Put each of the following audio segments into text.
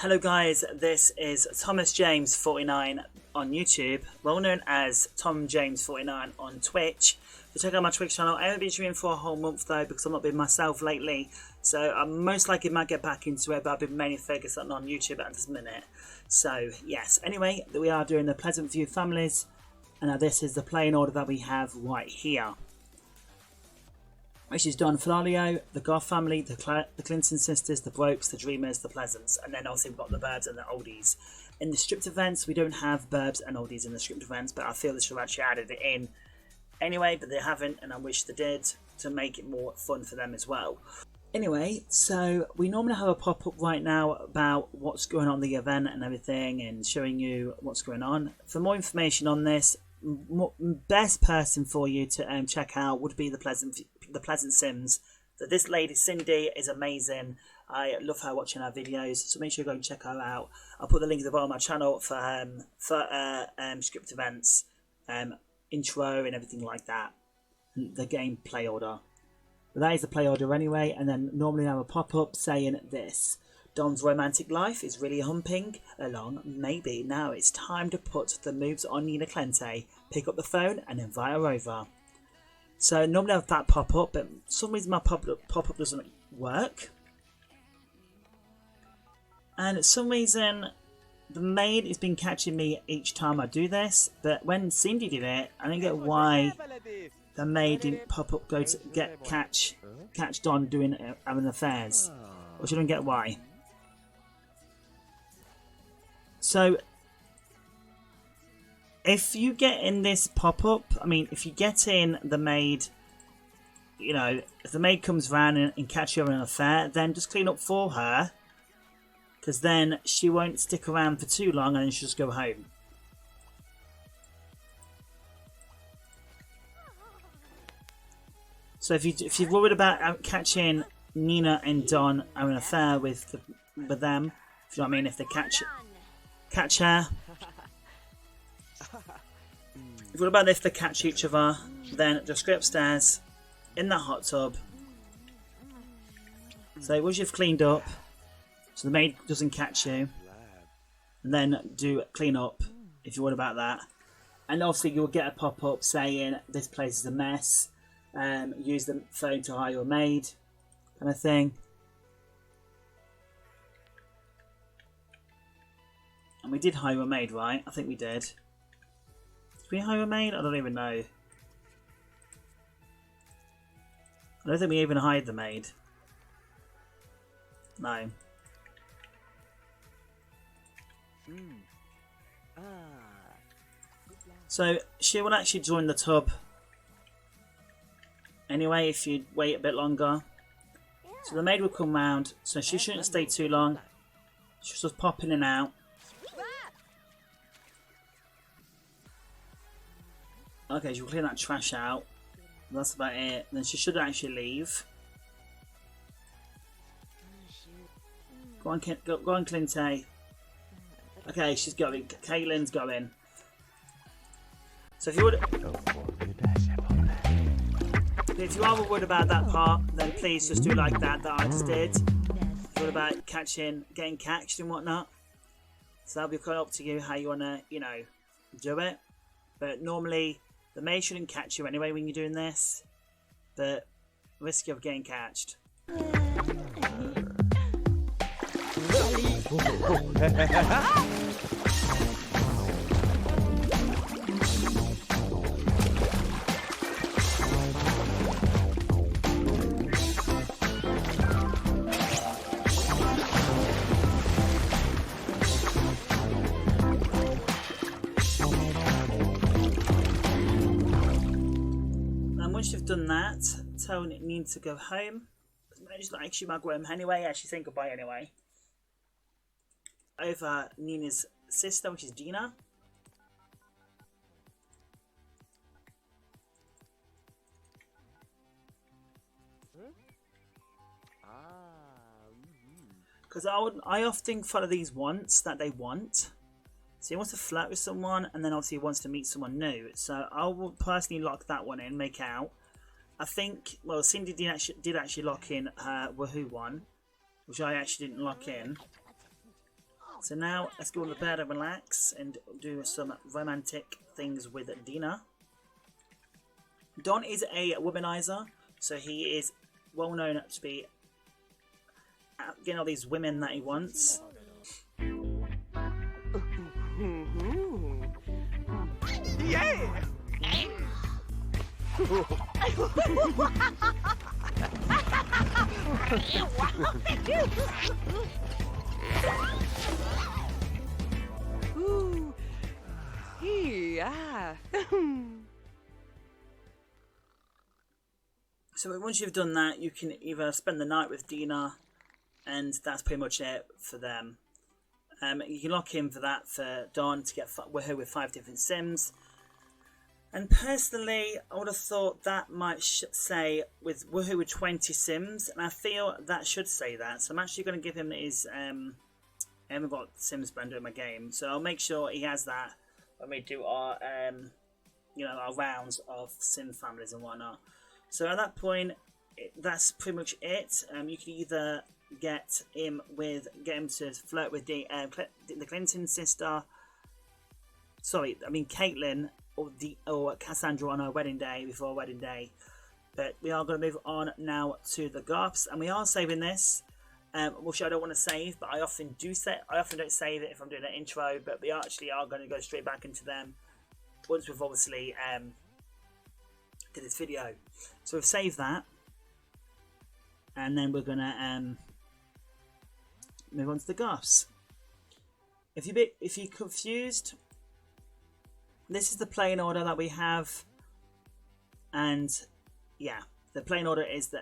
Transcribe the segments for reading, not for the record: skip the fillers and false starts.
Hello guys, this is Thomas James 49 on YouTube, well known as Tom James 49 on Twitch. So check out my Twitch channel. I haven't been streaming for a whole month though because I've not been myself lately, so I most likely might get back into it, but I've been mainly focused on YouTube at this minute. So yes, anyway, we are doing the Pleasantview families, and now this is the playing order that we have right here, which is Don Flalio, the Goth family, the Clinton sisters, the Brokes, the Dreamers, the Pleasants, and then obviously we've got the Burbs and the Oldies. In the stripped events, we don't have Burbs and Oldies in the stripped events, but I feel they should have actually added it in anyway, but they haven't, and I wish they did to make it more fun for them as well. Anyway, so we normally have a pop-up right now about what's going on in the event and everything, and showing you what's going on. For more information on this, best person for you to check out would be the Pleasant Sims. So this lady Cindy is amazing. I love her watching her videos, so make sure you go and check her out. I'll put the link at the bottom of my channel for script events, intro and everything like that, and the gameplay order. But that is the play order anyway, and then normally I have a pop-up saying this: Don's romantic life is really humping along. Maybe now it's time to put the moves on Nina Clente. Pick up the phone and invite her over. So normally I have that pop up, but for some reason my pop up doesn't work. And for some reason the maid has been catching me each time I do this. But when Cindy did it, I didn't get why the maid didn't pop up, go to catch Don doing having affairs. Which I don't get why. So if you get in this pop-up, I mean, if you get in the maid, you know, if the maid comes round and catch you in an affair, then just clean up for her, because then she won't stick around for too long and then she'll just go home. So if you're worried about catching Nina and Don having an affair with them, if you know what I mean, if they catch her. What about if they catch each other? Then just go upstairs in that hot tub. So once you've cleaned up, so the maid doesn't catch you, and then do clean up if you're worried about that. And obviously you'll get a pop-up saying this place is a mess. Use the phone to hire a maid, kind of thing. And we did hire a maid, right? I think we did. Did we hire a maid? I don't even know. I don't think we even hired the maid. No. So she will actually join the tub anyway if you wait a bit longer. So the maid will come round, so she shouldn't stay too long. She's just pop in and out. Okay, she'll clean that trash out. That's about it. Then she should actually leave. Go on, Clintay. Okay, she's going. Caitlin's going. So if you are worried about that part, then please just do like that I just did. If you're worried about getting catched and whatnot, so that'll be quite up to you how you wanna, do it. But normally the maid shouldn't catch you anyway when you're doing this, but risk of getting catched. Once you've done that, tell Nina to go home. She's not actually might go home anyway. Yeah, she's saying goodbye anyway. Over Nina's sister, which is Dina. Because I often follow these wants that they want. So he wants to flirt with someone, and then obviously he wants to meet someone new. So I will personally lock that one in, make out. I think, well, Cindy did actually lock in her Woohoo one, which I actually didn't lock in. So now let's go on the bed and relax and do some romantic things with Dina. Don is a womanizer, so he is well known to be getting all these women that he wants. Yeah! Ooh. Yeah. So once you've done that, you can either spend the night with Dina, and that's pretty much it for them. You can lock in for that for Don to get her with 5 different Sims. And personally, I would have thought that might say with Woohoo with 20 Sims, and I feel that should say that. So I'm actually going to give him his. I haven't got Sims blender in my game, so I'll make sure he has that when we do our, our rounds of Sim families and whatnot. So at that point, that's pretty much it. You can either get him to flirt with the Clinton sister. Sorry, I mean Caitlin. Or Cassandra on her wedding day, before wedding day. But we are going to move on now to the Goths, and we are saving this, which I don't want to save, but I often don't save it if I'm doing an intro, but we actually are going to go straight back into them once we've obviously did this video. So we've saved that, and then we're going to move on to the Goths. If you're confused, this is the playing order that we have, and yeah, the playing order is the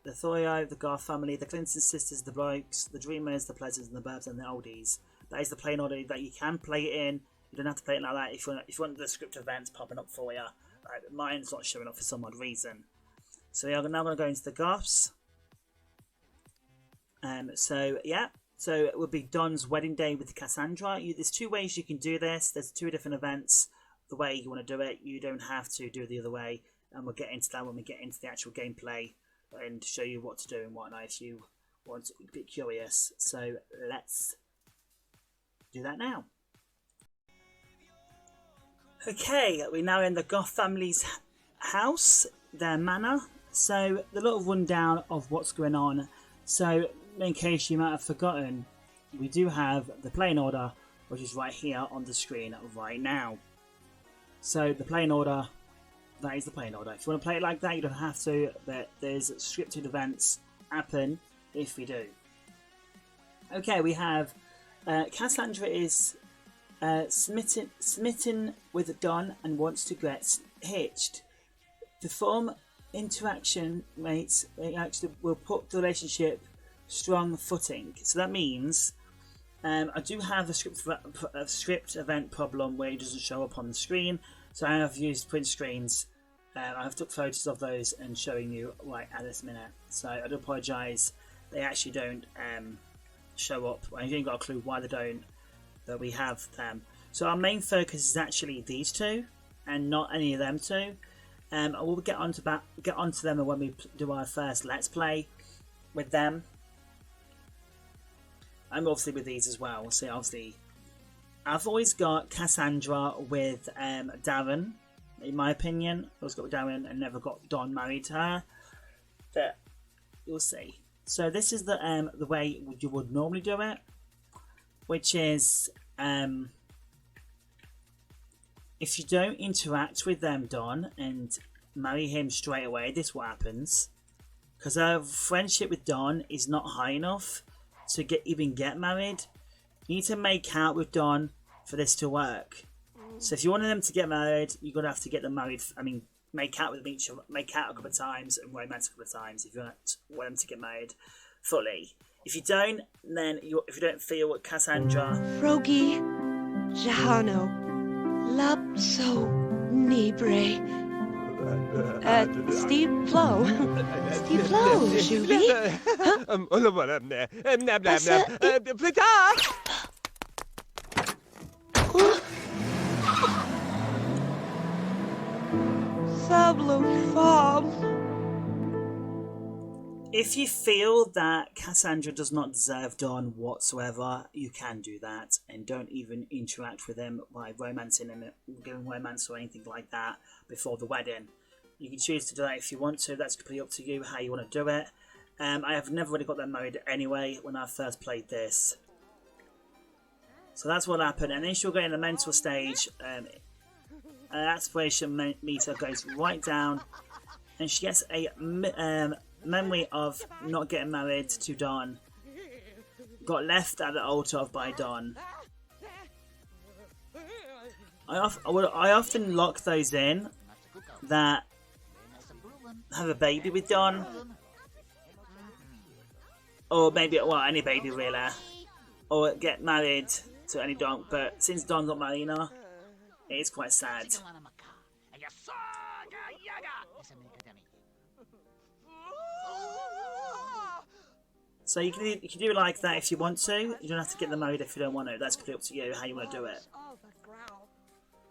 Thorio, the Goth family, the Clinton sisters, the Blokes, the Dreamers, the Pleasants, and the Burbs, and the Oldies. That is the playing order that you can play it in. You don't have to play it like that if you want the script events popping up for you. Right, mine's not showing up for some odd reason. So we are now going to go into the Goths. So it would be Don's wedding day with Cassandra. There's 2 ways you can do this. There's 2 different events. The way you want to do it, you don't have to do it the other way, and we'll get into that when we get into the actual gameplay and show you what to do and whatnot if you want to be curious. So let's do that now. Okay, we're now in the Goth family's house, their manor. So the little rundown of what's going on. So in case you might have forgotten, we do have the playing order, which is right here on the screen right now. So the playing order, that is the playing order. If you want to play it like that, you don't have to, but there's scripted events happen if we do. Okay, we have Cassandra is smitten with Don and wants to get hitched. To form interaction mates, it actually will put the relationship strong footing. So that means I do have a script event problem where it doesn't show up on the screen, so I have used print screens. I've took photos of those and showing you right at this minute. So I do apologise. They actually don't show up. I haven't got a clue why they don't, but we have them. So our main focus is actually these 2, and not any of them 2. We'll get onto them when we do our first Let's Play with them. I'm obviously with these as well. So obviously, I've always got Cassandra with Darren. In my opinion, I always got Darren and never got Don married to her. But you'll see. So this is the way you would normally do it, which is if you don't interact with them, Don, and marry him straight away, this is what happens. Because our friendship with Don is not high enough to even get married. You need to make out with Don for this to work. So if you wanted them to get married, you're gonna have to get them married. I mean, make out with them make out a couple of times and romance a couple of times if you want them to get married fully. If you don't, then if you don't feel what Cassandra Frogi Jahano Lapso Nibre Steve Flo Steve Flo Julie Sablo Fam. If you feel that Cassandra does not deserve Don whatsoever, you can do that and don't even interact with him by romancing him, giving romance or anything like that before the wedding. You can choose to do that if you want to. That's completely up to you how you want to do it. I have never really got them married anyway when I first played this. So that's what happened. And then she'll go in the mental stage. Aspiration meter goes right down. And she gets a memory of not getting married to Don. Got left at the altar by Don. I often lock those in that have a baby with Don. Or maybe, well, any baby really. Or get married to any Don. But since Don got married, it is quite sad. So you can do it like that if you want to. You don't have to get them married if you don't want to. That's completely up to you how you want to do it.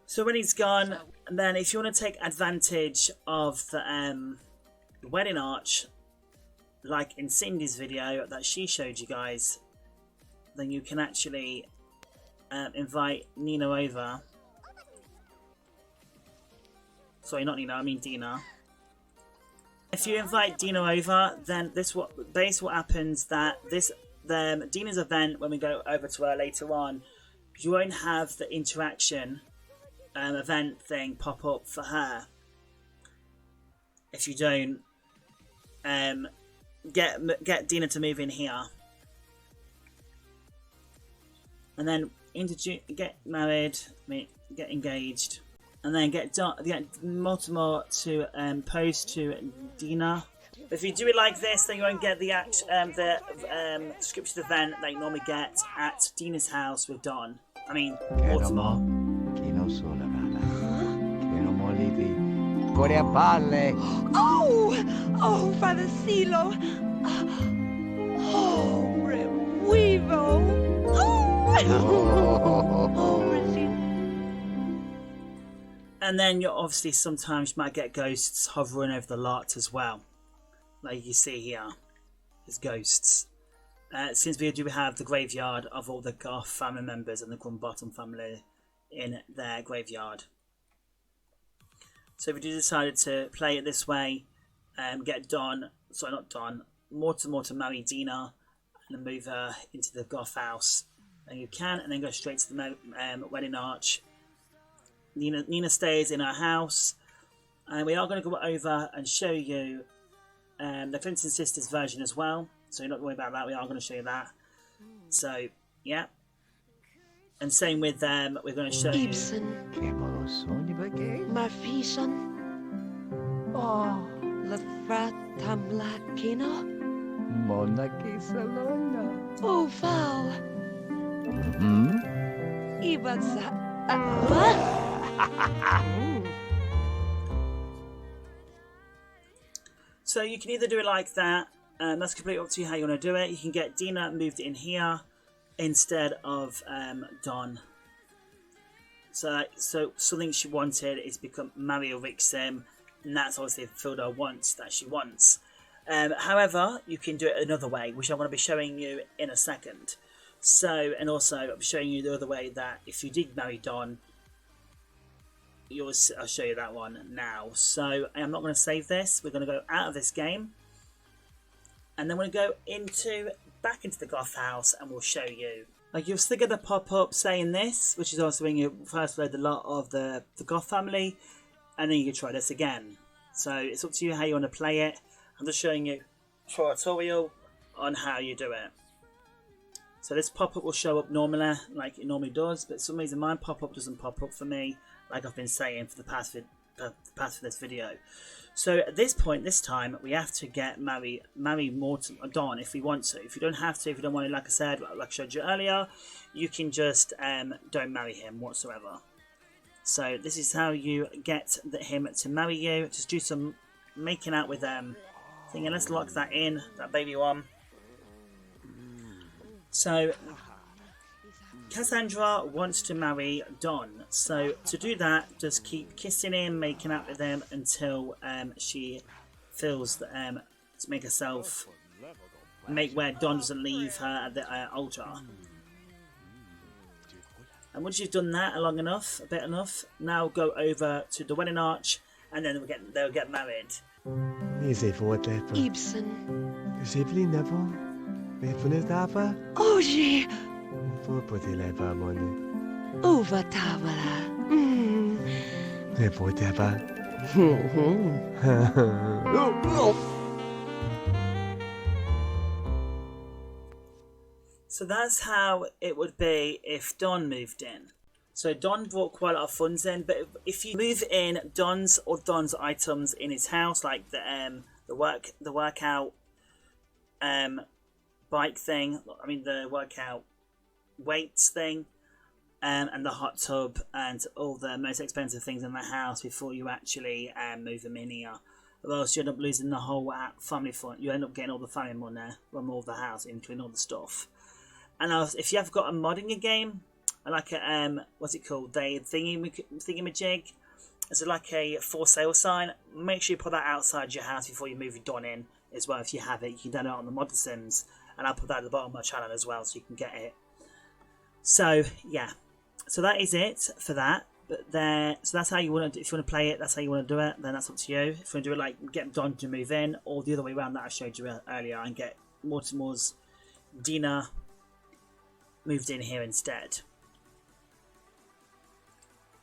So when he's gone, and then if you want to take advantage of the wedding arch, like in Cindy's video that she showed you guys, then you can actually invite Nina over. Sorry, not Nina, I mean Dina. If you invite Dina over, then what happens that Dina's event, when we go over to her later on, you won't have the interaction event thing pop up for her if you don't get Dina to move in here, and then get married, get engaged. And then get Mortimer to post to Dina. But if you do it like this, then you won't get the scripted event that you normally get at Dina's house with Don. I mean, Mortimer. Oh, Father Silo. Oh, Revivo. Oh, And then you obviously sometimes might get ghosts hovering over the lot as well. Like you see here, there's ghosts. Since we do have the graveyard of all the Goth family members and the Grunbottom family in their graveyard. So if we do decided to play it this way, get Mortimer to marry Dina and then move her into the Goth house, then you can, and then go straight to the wedding arch. Nina stays in our house, and we are going to go over and show you the Clinton sisters version as well, so you're not worried about that. We are going to show you that. So yeah, and same with them, we're going to show you Marfisan. Oh, la fratam kino. Oh, Val. Ibatsa. What? So you can either do it like that, that's completely up to you how you want to do it. You can get Dina moved in here instead of Don. So something she wanted is become Mario Rixim, and that's obviously fulfilled her wants that she wants. However, you can do it another way, which I'm going to be showing you in a second. So, and also I'll be showing you the other way that if you did marry Don, I'll show you that one now. So I'm not going to save this. We're going to go out of this game, and then we're going to go back into the Goth house, and we'll show you. Like, you'll still get the pop-up saying this, which is also when you first load a lot of the Goth family, and then you can try this again. So it's up to you how you want to play it. I'm just showing you a tutorial on how you do it. So this pop-up will show up normally, like it normally does, but for some reason my pop-up doesn't pop up for me, like I've been saying for the past for this video. So at this point, this time, we have to marry Don if we want to. If you don't have to, if you don't want to, like I said, like I showed you earlier, you can just don't marry him whatsoever. So this is how you get him to marry you. Just do some making out with them. And let's lock that in, that baby one. So Cassandra wants to marry Don, so to do that, just keep kissing him, making out with him until she feels to make herself, make where Don doesn't leave her at the altar. And once you've done that long enough, a bit enough, now go over to the wedding arch, and then they'll get married. Ibsen. Oji. Uva Tawala. So that's how it would be if Don moved in. So Don brought quite a lot of funds in, but if you move in Don's items in his house, like the workout bike thing, the workout weights thing, and the hot tub and all the most expensive things in the house before you actually move them in here. Or else you end up losing the whole family fund. You end up getting all the family money from all the house, including all the stuff. And if you have got a mod in your game, like a what's it called, the thingy-majig, it's like a for sale sign. Make sure you put that outside your house before you move your Don in as well. If you have it, you can download it on the Mod Sims, and I'll put that at the bottom of my channel as well, so you can get it. So yeah, so that is it for that. So that's how you want to. If you want to play it, that's how you want to do it. Then that's up to you. If you want to do it like get Don to move in, or the other way around that I showed you earlier, and get Mortimer's Dina moved in here instead.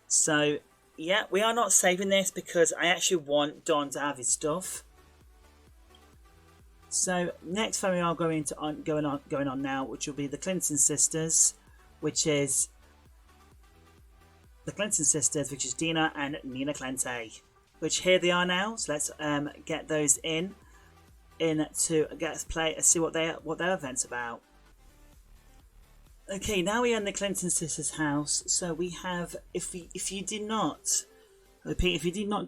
So yeah, we are not saving this because I actually want Don to have his stuff. So next family are going on now, which will be the Clinton sisters, which is Dina and Nina Clente, which here they are now. So let's get those in to see what their event's about. Okay, now we're in the Clinton sisters' house. So we have, if you did not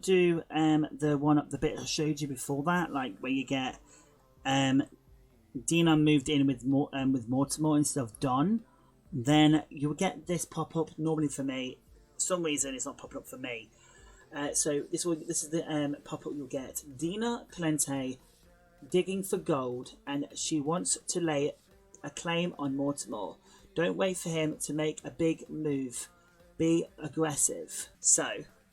do the bit I showed you before that, like where you get Dina moved in with Mortimer instead of Don, then you'll get this pop up. Normally for me, for some reason it's not popping up for me. So this is the pop up you'll get. Dina Clente digging for gold, and she wants to lay a claim on Mortimer. Don't wait for him to make a big move. Be aggressive. So,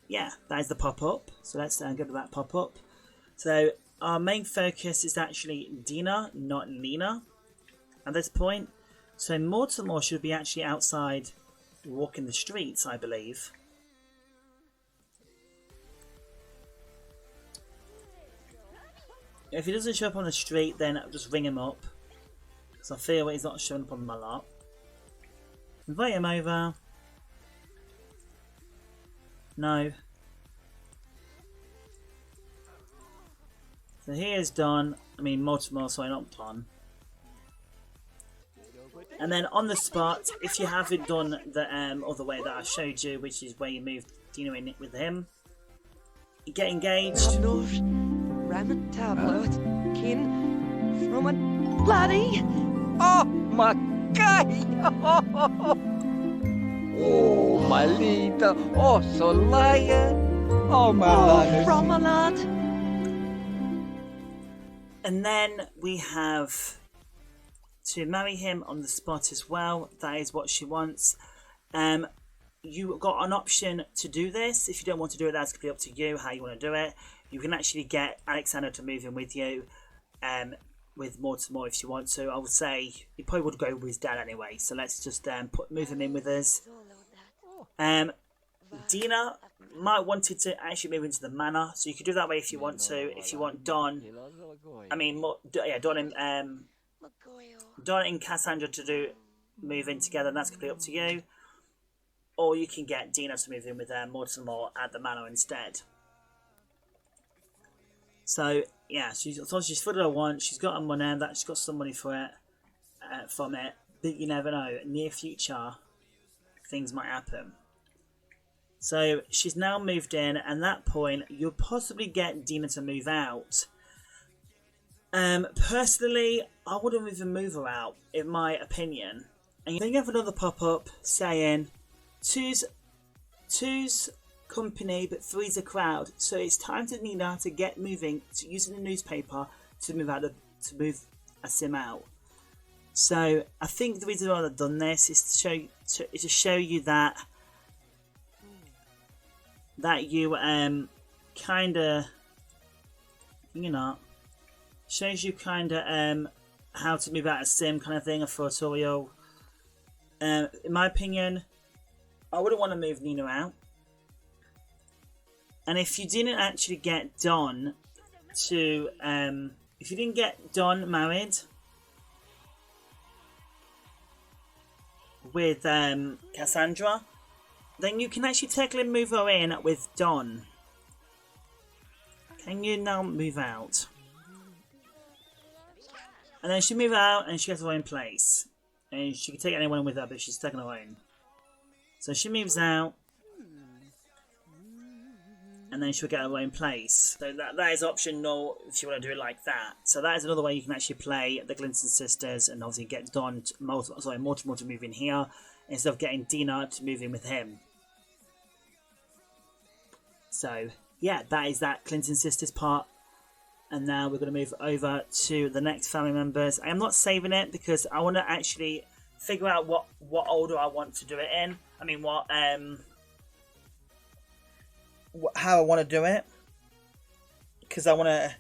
yeah, that is the pop-up. So let's go to that pop-up. So our main focus is actually Dina, not Nina, at this point. So Mortimer should be actually outside walking the streets, I believe. If he doesn't show up on the street, then I'll just ring him up, because I feel he's not showing up on my lot. Invite him over. No. So here's Don. Mortimer, sorry, not Don. And then on the spot, if you haven't done the other way that I showed you, which is where you move Dina in with him, you get engaged. Ramen tablet, kin from a laddie. Oh, my guy! Oh, my little. Oh, so lion. Oh, my lad. From a lad. And then we have to marry him on the spot as well. That is what she wants. You got an option to do this. If you don't want to do it, that's completely up to you how you want to do it. You can actually get Alexander to move in with you, with Mortimer if you want to. I would say he probably would go with his dad anyway. So let's just move him in with us. Dina might wanted to actually move into the manor, so you could do that way if you want to. If you want Don, Don and Cassandra to move in together, and that's completely up to you. Or you can get Dina to move in with Mortimer at the manor instead. So yeah, she's fulfilled her want. She's got her money, that she's got some money for it, from it. But you never know. Near future, things might happen. So she's now moved in, and at that point, you'll possibly get Dina to move out. Personally, I wouldn't even move her out, in my opinion. And then you have another pop-up saying, two's company, but three's a crowd. So it's time to Nina to get moving to using the newspaper to move a sim out. So I think the reason why I've done this is to show you that you kind of, shows you kind of how to move out a sim kind of thing, a tutorial. In my opinion, I wouldn't want to move Nina out. And if you didn't actually get Don to if you didn't get Don married with Cassandra, then you can actually technically move her in with Don. Can you now move out? And then she move out and she has her own place. And she can take anyone with her, but she's taking her own. So she moves out. And then she'll get her own place. So that is optional if you want to do it like that. So that is another way you can actually play the Glinton sisters and obviously get Don, multiple to move in here instead of getting Dina to move in with him. So yeah, that is that Clinton sisters part. And now we're going to move over to the next family members. I am not saving it because I want to actually figure out what order I want to do it in. I mean, how I want to do it, because I want to,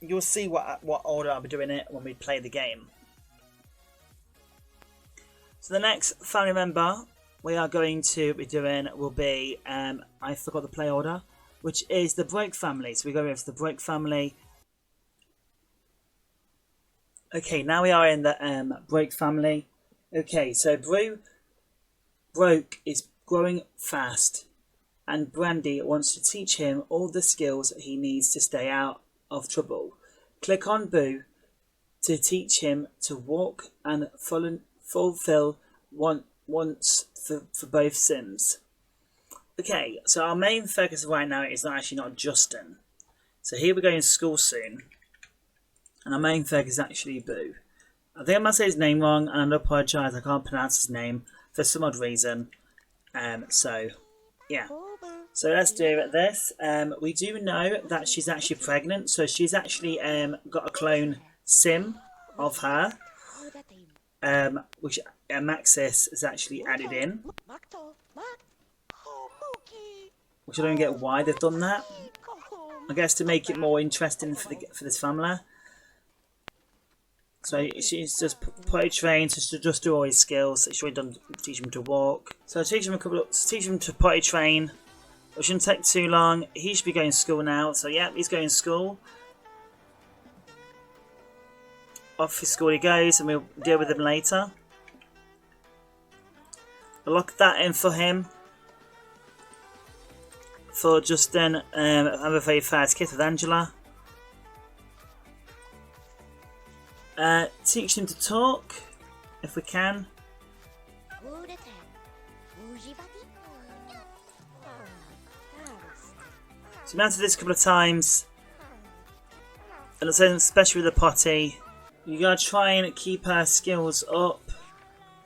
you'll see what order I'll be doing it when we play the game. So the next family member we are going to be doing will be, I forgot the play order, which is the Broke family. So we go with the Broke family. Okay, now we are in the Broke family. Okay, so Broke is growing fast, and Brandy wants to teach him all the skills he needs to stay out of trouble. Click on Boo to teach him to walk and fulfill wants for both Sims. Okay, so our main focus right now is actually not Justin. So here we're going to school soon, and our main focus is actually Boo. I think I must say his name wrong, and I apologise, I can't pronounce his name for some odd reason. So yeah, so let's do this. We do know that she's actually pregnant, so she's actually got a clone sim of her, which Maxis has actually added in, which I don't get why they've done that. I guess to make it more interesting for this family. So she's just potty trained to just do all his skills. She's already done teach him to walk. So teach him to potty train. It shouldn't take too long. He should be going to school now. So yeah, he's going to school. Off his school he goes, and we'll deal with him later. I'll lock that in for him. For Justin, have a very fast kiss with Angela. Teach him to talk, if we can. So we answered this a couple of times, and especially with the potty, you gotta try and keep her skills up.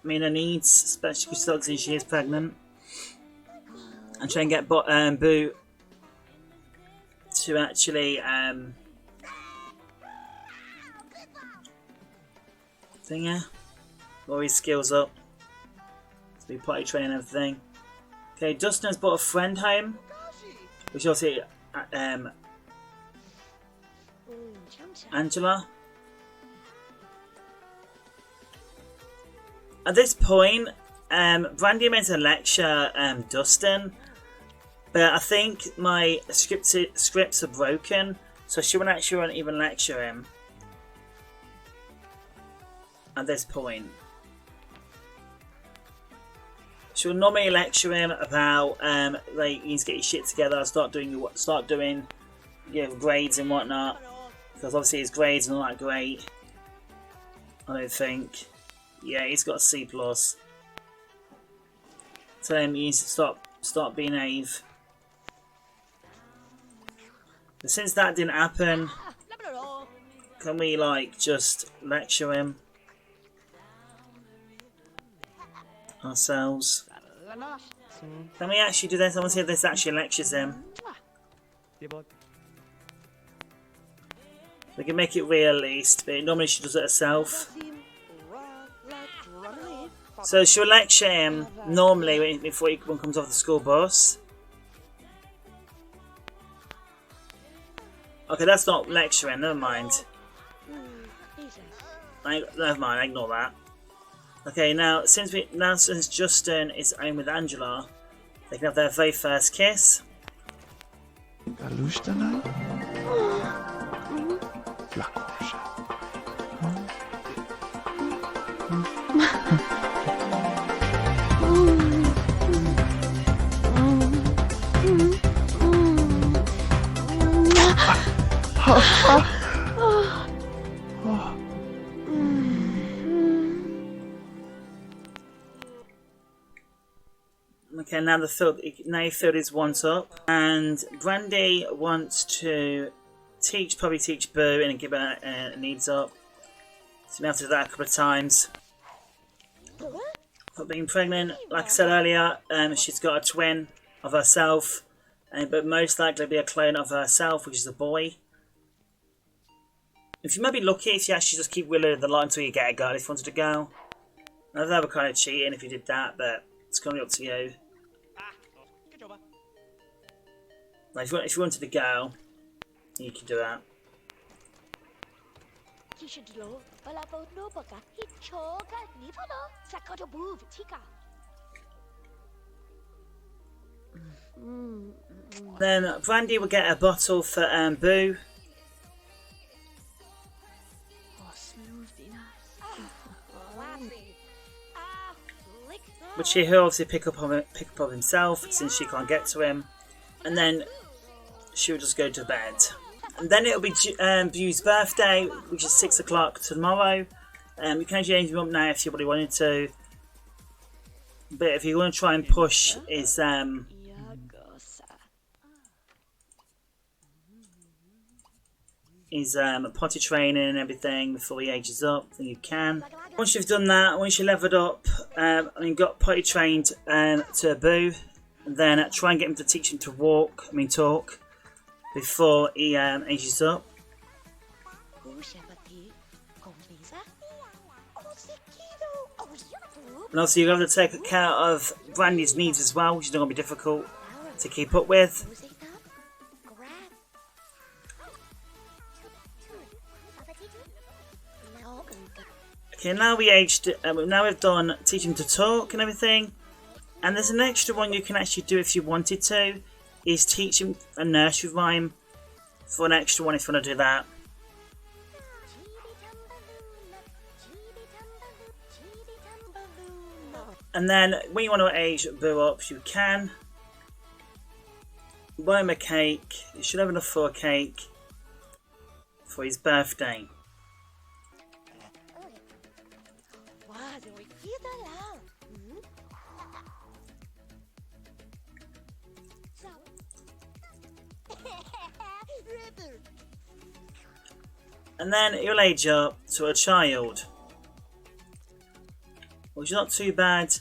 I mean, her needs, especially because she is pregnant, and try and get Boo to actually all his skills up, to be potty training and everything. Okay, Dustin has brought a friend home, which obviously Angela. At this point, Brandy meant to lecture Dustin, but I think my scripts are broken, so she won't even lecture him at this point. She'll normally lecture him about like, you need to get your shit together, start doing grades and whatnot, because obviously his grades are not that great, I don't think. Yeah, he's got a C+. Tell him he needs to start being naive. But since that didn't happen, can we just lecture him ourselves? Can we actually do this? I want to see if this actually lectures him. We can make it real at least, but normally she does it herself. So she'll lecture him normally before he comes off the school bus. Okay, that's not lecturing, never mind. Never mind, I ignore that. Okay, now since Justin is home with Angela, they can have their very first kiss. Okay, now he filled his wants up, and Brandy wants to probably teach Boo and give her needs up. So we have to do that a couple of times. For being pregnant, like I said earlier, she's got a twin of herself, but most likely be a clone of herself, which is a boy. If you might be lucky if you actually just keep wheeling the line until you get a girl if you wanted a girl. I that would kind of cheating if you did that, but it's kind of up to you. Like if you wanted a girl, you can do that. Then Brandy will get a bottle for Boo. Which he'll obviously pick up on himself since she can't get to him. And then she'll just go to bed. And then it'll be Boo's birthday, which is 6 o'clock tomorrow. You can change him up now if you really wanted to. But if you want to try and push his potty training and everything before he ages up, then you can. Once you've done that, once you leveled up and got potty trained to Boo, and then try and get him to teach him to talk before he ages up. And also you have to take care of Brandy's needs as well, which is not going to be difficult to keep up with. Okay, now we've done teaching to talk and everything, and there's an extra one you can actually do if you wanted to, is teach him a nursery rhyme for an extra one if you want to do that. And then when you want to age Boo up, you can buy him a cake. You should have enough for a cake for his birthday. And then he'll age up to a child, which is not too bad.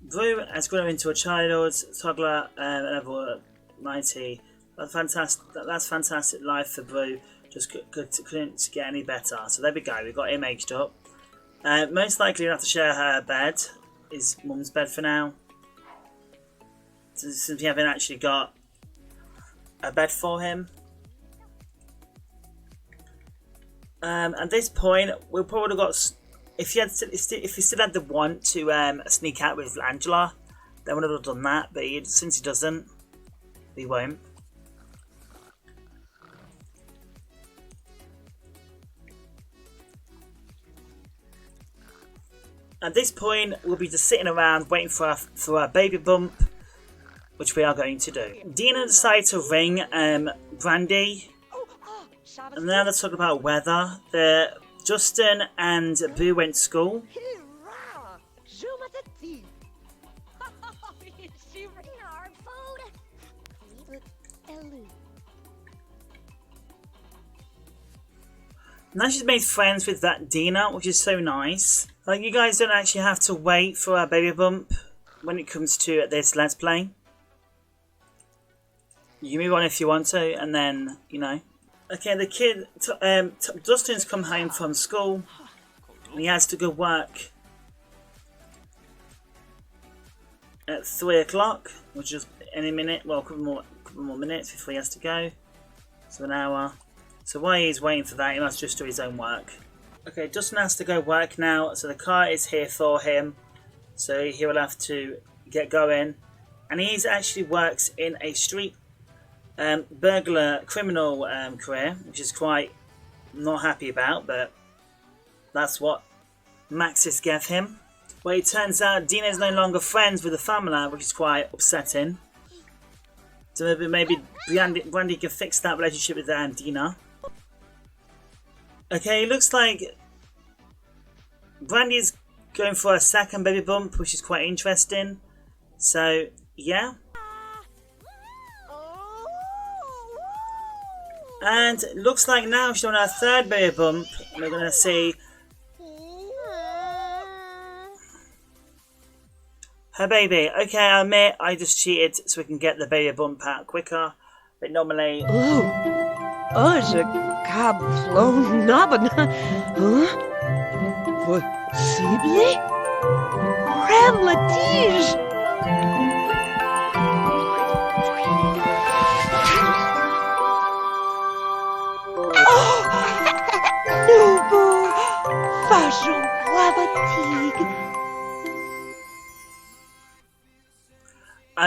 Boo has grown into a child, toddler, level 90. That's fantastic life for Boo. Just couldn't get any better. So there we go, we've got him aged up. Most likely he'll have to share her bed, his mum's bed for now, since we haven't actually got a bed for him. At this point, we'll probably got. If he still had the want to sneak out with Angela, then we would have done that. But since he doesn't, he won't. At this point, we'll be just sitting around waiting for our baby bump, which we are going to do. Dina decided to ring Brandy. And now let's talk about weather. Justin and Boo went to school. Now she's made friends with that Dina, which is so nice. Like, you guys don't actually have to wait for our baby bump when it comes to this Let's Play. You can move on if you want to, and then, you know, Okay, the kid, Dustin's come home from school and he has to go work at 3 o'clock, which is any minute, well, a couple more minutes before he has to go. So an hour. So while he's waiting for that, he must just do his own work. Okay, Dustin has to go work now, so the car is here for him. So he will have to get going. And he actually works in a street burglar criminal career, which is quite not happy about, but that's what Maxis gave him. Well, it turns out Dina's no longer friends with the family, which is quite upsetting. So maybe Brandy can fix that relationship with Dina. Okay, it looks like Brandy's going for a second baby bump, which is quite interesting. So, yeah. And it looks like now she's on her third baby bump. We're going to see her baby. Okay, I admit I just cheated so we can get the baby bump out quicker. But normally... Oh, is a cab flown nabben? Huh? Possible? Relative? Nouveau fashion dramatique.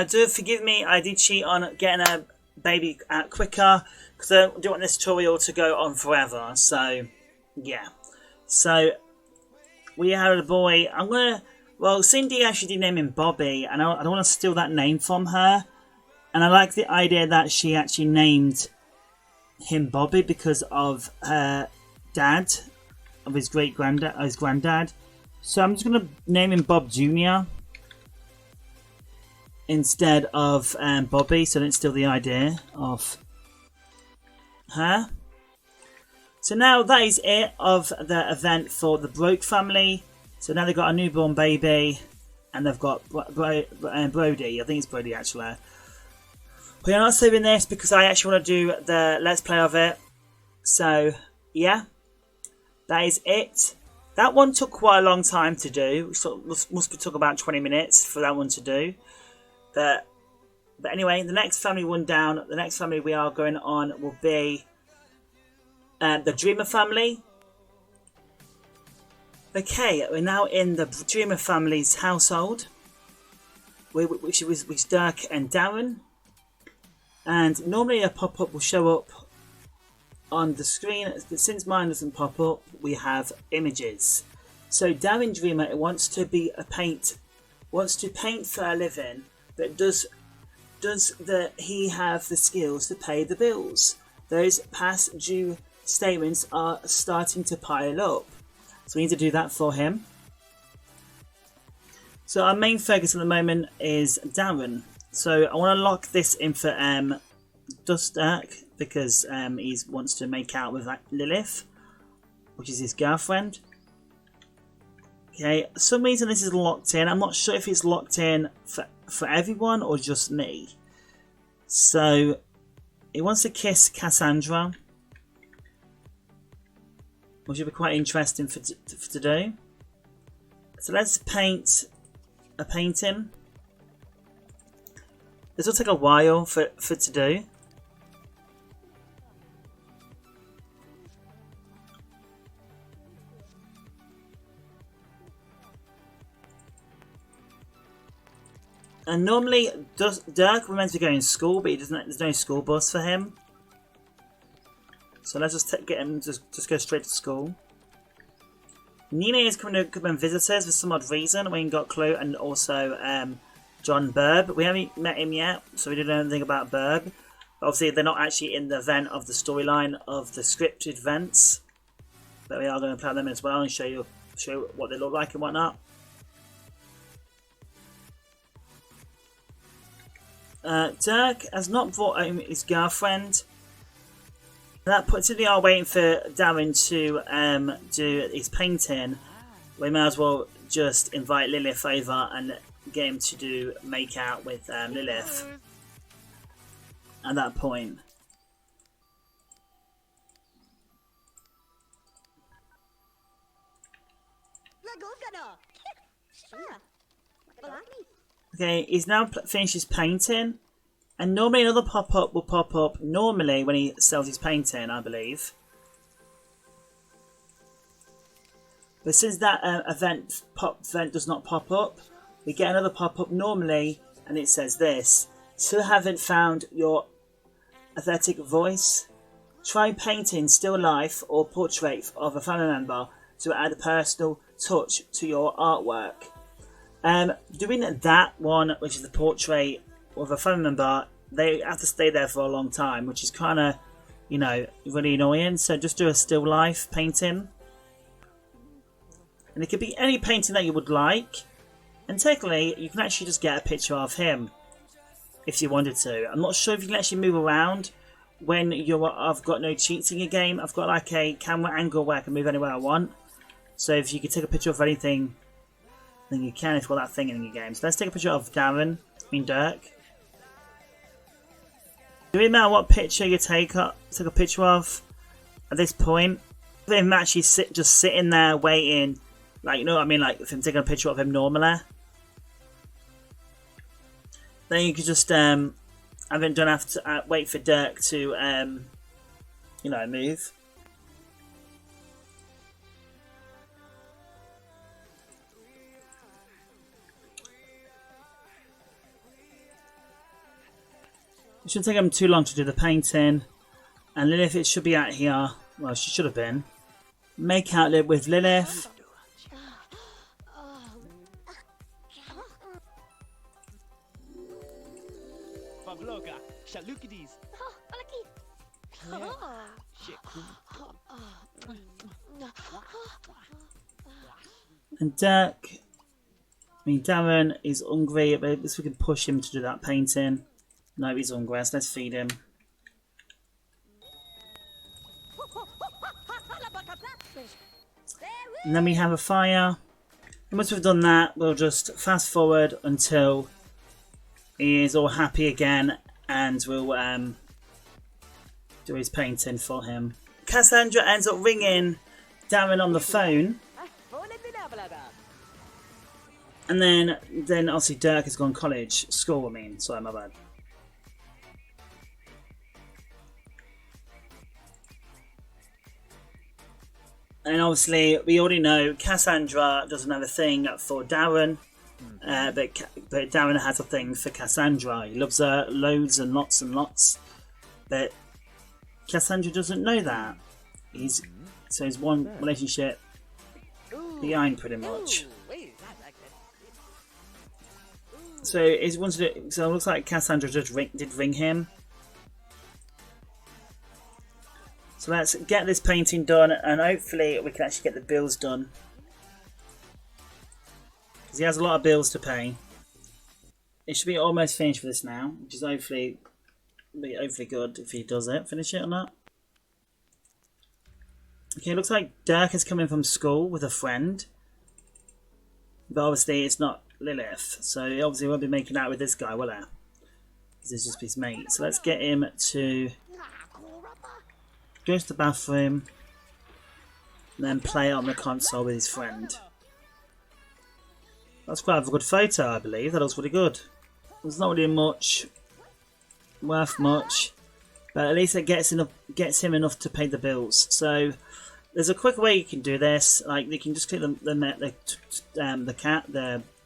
Do forgive me, I did cheat on getting a baby out quicker because I don't want this tutorial to go on forever. So, yeah. So, we had a boy. Well, Cindy actually did name him Bobby, and I don't want to steal that name from her. And I like the idea that she actually named him Bobby because of her dad, of his granddad. So I'm just going to name him Bob Jr. instead of Bobby, so I don't steal the idea of her. So now that is it of the event for the Broke family. So now they've got a newborn baby, and they've got Brody. I think it's Brody actually. But I'm not saving this because I actually want to do the Let's Play of it. So yeah, that is it. That one took quite a long time to do. So must have took about 20 minutes for that one to do. But anyway, the next family one down. The next family we are going on will be the Dreamer family. Okay, we're now in the Dreamer family's household, which was Dirk and Darren. And normally a pop-up will show up on the screen, but since mine doesn't pop up, we have images. So Darren Dreamer wants to paint for a living, but does he have the skills to pay the bills? Those past due statements are starting to pile up. So we need to do that for him. So our main focus at the moment is Darren. So I want to lock this in for Dirk because he wants to make out with Lilith, which is his girlfriend. Okay, for some reason this is locked in. I'm not sure if it's locked in for everyone or just me. So he wants to kiss Cassandra, which would be quite interesting to do. So let's paint a painting. This will take a while for to do. And normally Dirk meant to go in school, but there's no school bus for him. So let's just get him just go straight to school. Nina is coming to come and visit us for some odd reason. We ain't got Chloe and also John Burb. We haven't met him yet, so we don't know anything about Burb. Obviously, they're not actually in the event of the storyline of the scripted events, but we are going to play them as well and show you what they look like and whatnot. Dirk has not brought home his girlfriend. That puts it. We are waiting for Darren to do his painting. We may as well just invite Lilith over and get him to make out with Lilith at that point. Okay, he's now finished his painting. And normally another pop-up will pop up normally when he sells his painting, I believe. But since that event does not pop up, we get another pop-up normally, and it says this. Still haven't found your aesthetic voice? Try painting still life or portrait of a family member to add a personal touch to your artwork. Doing that one, which is the portrait of a family member, they have to stay there for a long time, which is kind of, you know, really annoying. So just do a still life painting. And it could be any painting that you would like. And technically, you can actually just get a picture of him if you wanted to. I'm not sure if you can actually move around when I've got no cheats in your game. I've got like a camera angle where I can move anywhere I want. So if you could take a picture of anything, then you can if you've got that thing in your game. So let's take a picture of Dirk. Doesn't matter what picture you take a picture of at this point. If him actually just sitting there waiting, like, you know what I mean, like if I'm taking a picture of him normally, then you could just don't have to wait for Dirk to you know, move. It shouldn't take him too long to do the painting. And Lilith, it should be out here. Well, she should have been. Make out with Lilith. And Darren is hungry, but at least we can push him to do that painting. No, he's hungry, so let's feed him. And then we have a fire. And once we've done that, we'll just fast forward until he is all happy again, and we'll do his painting for him. Cassandra ends up ringing Darren on the phone. And then obviously Dirk has gone school, I mean, sorry, my bad. And obviously, we already know Cassandra doesn't have a thing for Darren, but Darren has a thing for Cassandra. He loves her loads and lots, but Cassandra doesn't know that. So he's one relationship behind, pretty much. So it looks like Cassandra did ring him. So let's get this painting done, and hopefully we can actually get the bills done. Because he has a lot of bills to pay. It should be almost finished for this now, which is hopefully good if he does it. Finish it or not. Okay, it looks like Dirk is coming from school with a friend. But obviously it's not Lilith, so he obviously won't be making out with this guy, will he? Because he's just his mate. So let's get him to go to the bathroom and then play on the console with his friend. That's quite a good photo, I believe. That looks really good. There's not really worth much, but at least it gets him enough to pay the bills. So there's a quick way you can do this. Like, you can just click the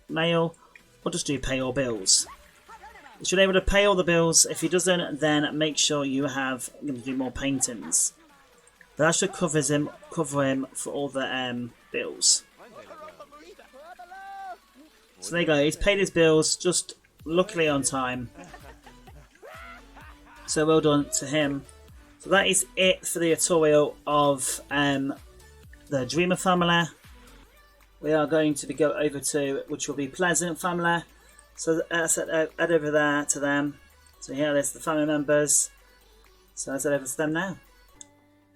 mail, or just do pay all bills. You should be able to pay all the bills. If he doesn't, then make sure you have going to do more paintings. But that should cover him for all the bills. So there you go. He's paid his bills just luckily on time. So well done to him. So that is it for the tutorial of the Dreamer family. We are going to go over to which will be Pleasant family. So let's head over there to them. So here there's the family members. So let's head over to them now.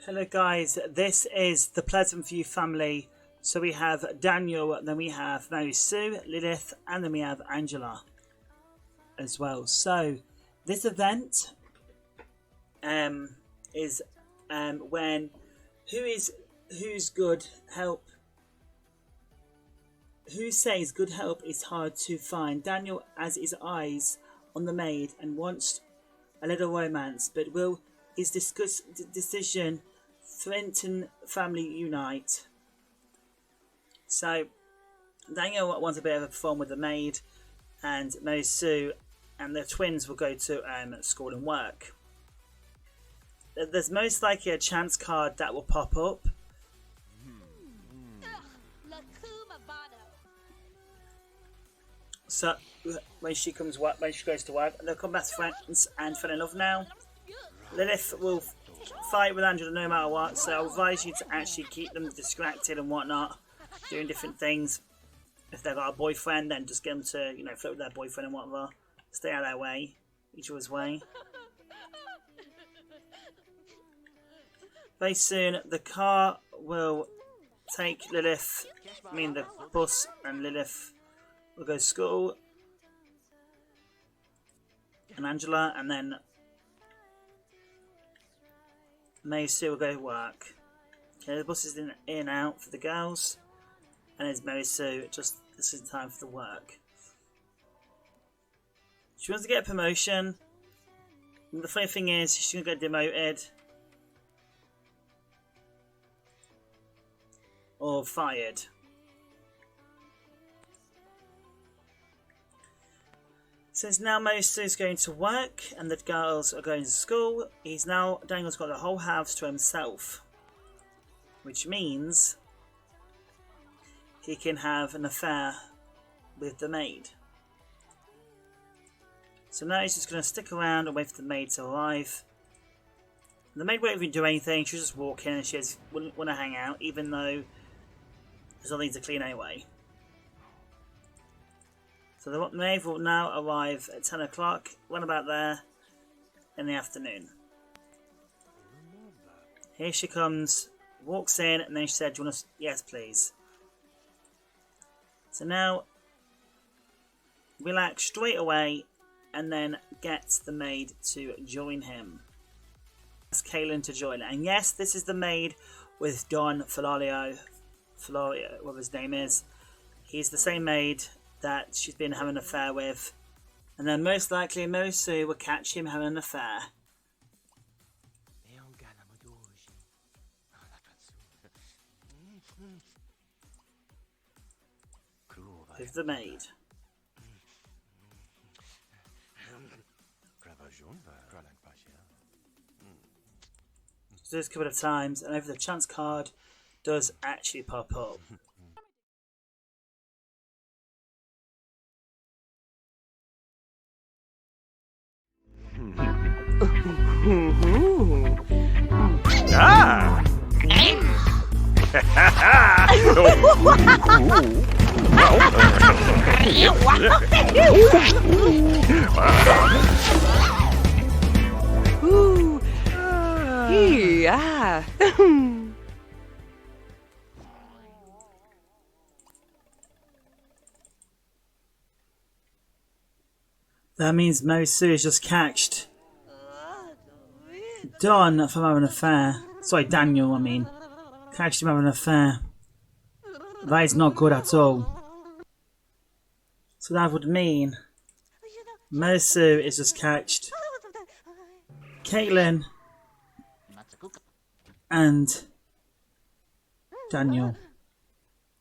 Hello guys, this is the Pleasantview family. So we have Daniel, then we have Mary Sue, Lilith, and then we have Angela as well. So this event is when who's good help Who says good help is hard to find? Daniel has his eyes on the maid and wants a little romance, but will his decision threaten family unite? So Daniel wants a bit of a fun with the maid, and Mary Sue and the twins will go to school and work. There's most likely a chance card that will pop up. So when she goes to work, they'll come best friends and fall in love now. Lilith will fight with Angela no matter what, so I'll advise you to actually keep them distracted and whatnot, doing different things. If they've got a boyfriend, then just get them to, flirt with their boyfriend and whatever. Stay out of their way, each other's way. Very soon, the car will take the bus and Lilith will go to school. And Angela, and then May Sue will go to work. Okay, the bus is in and out for the girls. And it's Mary Sue, this is time for the work. She wants to get a promotion. And the funny thing is, she's going to get demoted. Or fired. Since now Mary Sue's going to work and the girls are going to school, Daniel's got the whole house to himself. Which means he can have an affair with the maid. So now he's just going to stick around and wait for the maid to arrive. And the maid won't even do anything, she'll just walk in and she wouldn't want to hang out, even though there's nothing to clean anyway. So the maid will now arrive at 10 o'clock, run about there in the afternoon. Here she comes, walks in, and then she said, "Do you want to?" "Yes, please." So now, relax straight away, and then get the maid to join him. Ask Kaylin to join her. And yes, this is the maid with Don Florio, whatever his name is. He's the same maid that she's been having an affair with. And then most likely Mary Sue will catch him having an affair with the maid. So this a couple of times, and over the chance card does actually pop up. Ah! Ooh. Yeah. That means Mary Sue is just catched Don from having an affair. Sorry, Daniel, I mean. Catched him having an affair. That is not good at all. So that would mean Mary Sue is just catched Caitlin and Daniel.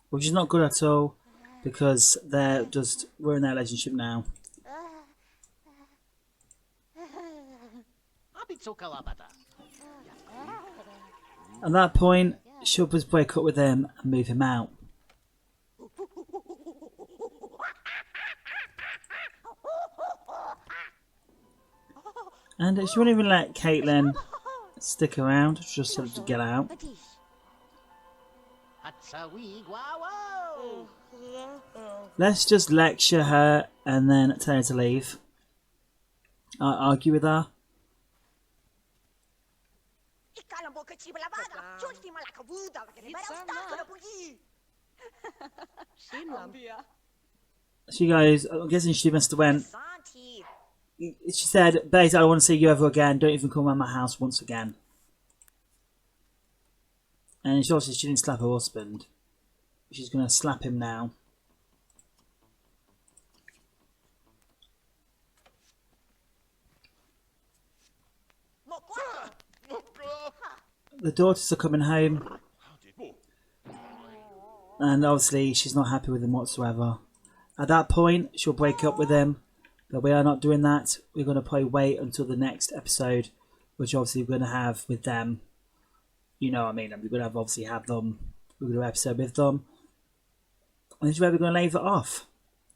Which is not good at all, because we're in their relationship now. At that point, she'll just break up with him and move him out. And she won't even let Caitlin stick around, just sort of to get out. Let's just lecture her and then tell her to leave. Argue with her. She goes, I'm guessing she must have went. She said, "Babe, I don't want to see you ever again. Don't even come around my house once again." And she obviously she didn't slap her husband. She's going to slap him now. the daughters are coming home, and obviously she's not happy with him whatsoever. At that point, she'll break up with him, but we are not doing that. We're going to probably wait until the next episode, which obviously we're going to have with them. You know what I mean? We're going to have them. We're going to do an episode with them. And this is where we're going to leave it off.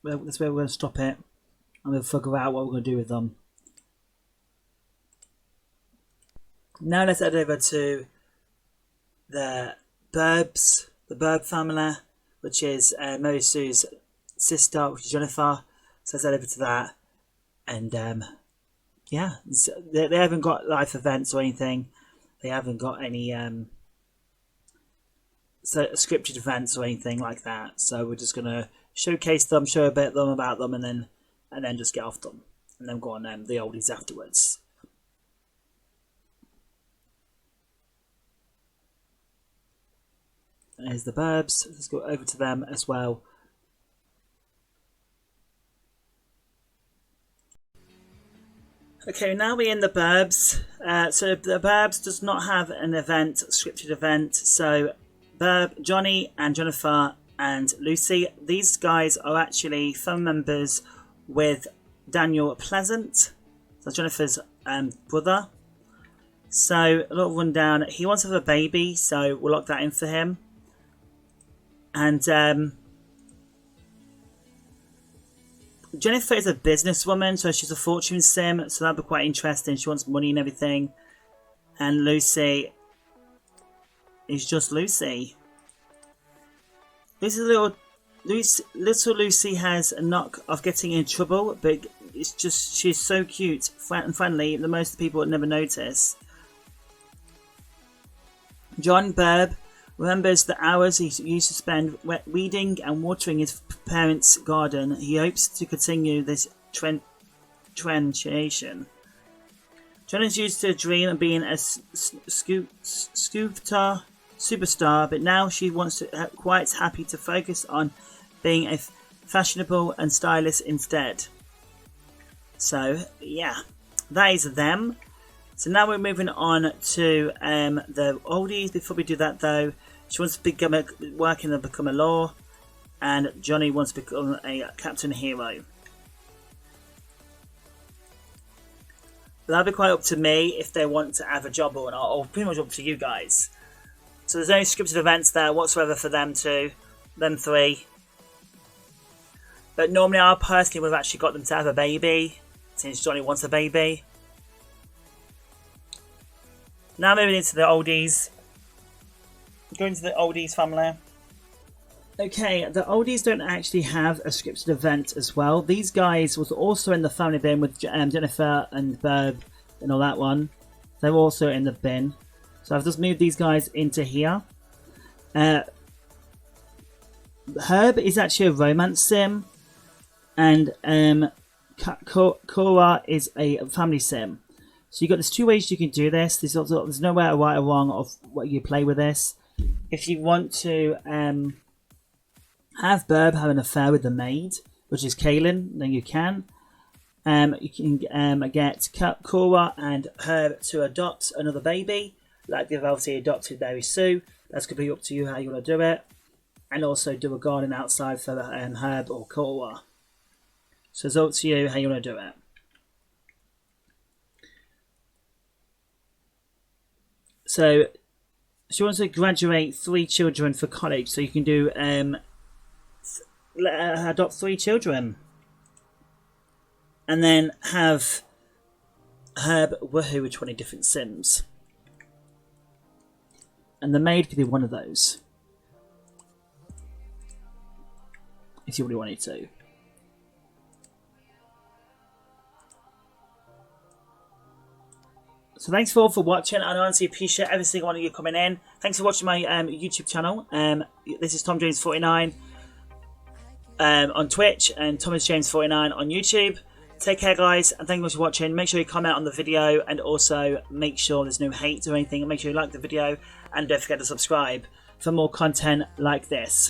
That's where we're going to stop it, and we'll figure out what we're going to do with them. Now let's head over to the Burbs, the Burb family, which is Mary Sue's sister, which is Jennifer. So let's head over to that. And yeah, they haven't got life events or anything. They haven't got any scripted events or anything like that. So we're just gonna showcase them, show a bit about them, and then just get off them, and then go on the oldies afterwards. There's the Burbs. Let's go over to them as well. Okay, now we're in the Burbs. So the Burbs does not have an event, scripted event. So Johnny and Jennifer and Lucy, these guys are actually family members with Daniel Pleasant. So Jennifer's brother. So a little rundown. He wants to have a baby, so we'll lock that in for him. And Jennifer is a businesswoman, so she's a fortune sim, so that'll be quite interesting. She wants money and everything. And Lucy is just Lucy. Little Lucy has a knock of getting in trouble, but it's just she's so cute and friendly that most people would never notice. John Burb remembers the hours he used to spend weeding and watering his parents' garden. He hopes to continue this transition. John is used to a dream of being a sculptor superstar, but now she wants to quite happy to focus on being a fashionable and stylish instead. So yeah, that is them. So now we're moving on to the oldies. Before we do that though, she wants to become working and become a law, and Johnny wants to become a captain hero. But that'll be quite up to me if they want to have a job or not, or pretty much up to you guys. So there's no scripted events there whatsoever for them three. But normally I personally would have actually got them to have a baby, since Johnny wants a baby. Now moving into the oldies. Going to the oldies family. Okay, the oldies don't actually have a scripted event as well. These guys was also in the family bin with Jennifer and Burb and all that one. They're also in the bin. So I've just moved these guys into here. Herb is actually a romance sim. And Cora is a family sim. So you've got there's two ways you can do this. There's no right or wrong of what you play with this. If you want to have Burb have an affair with the maid, which is Kaylin, then you can. You can get Cora and Herb to adopt another baby, like they've obviously adopted Mary Sue. That's completely up to you how you want to do it. And also do a garden outside for Herb or Cora. So it's up to you how you want to do it. So she wants to graduate 3 children for college, so you can do adopt 3 children, and then have Herb Woohoo with 20 different Sims, and the maid could be one of those if you really wanted to. So thanks for watching. I honestly appreciate every single one of you coming in. Thanks for watching my YouTube channel. This is Tom James 49 on Twitch and Thomas James 49 on YouTube. Take care, guys, and thank you much for watching. Make sure you comment on the video, and also make sure there's no hate or anything. Make sure you like the video, and don't forget to subscribe for more content like this.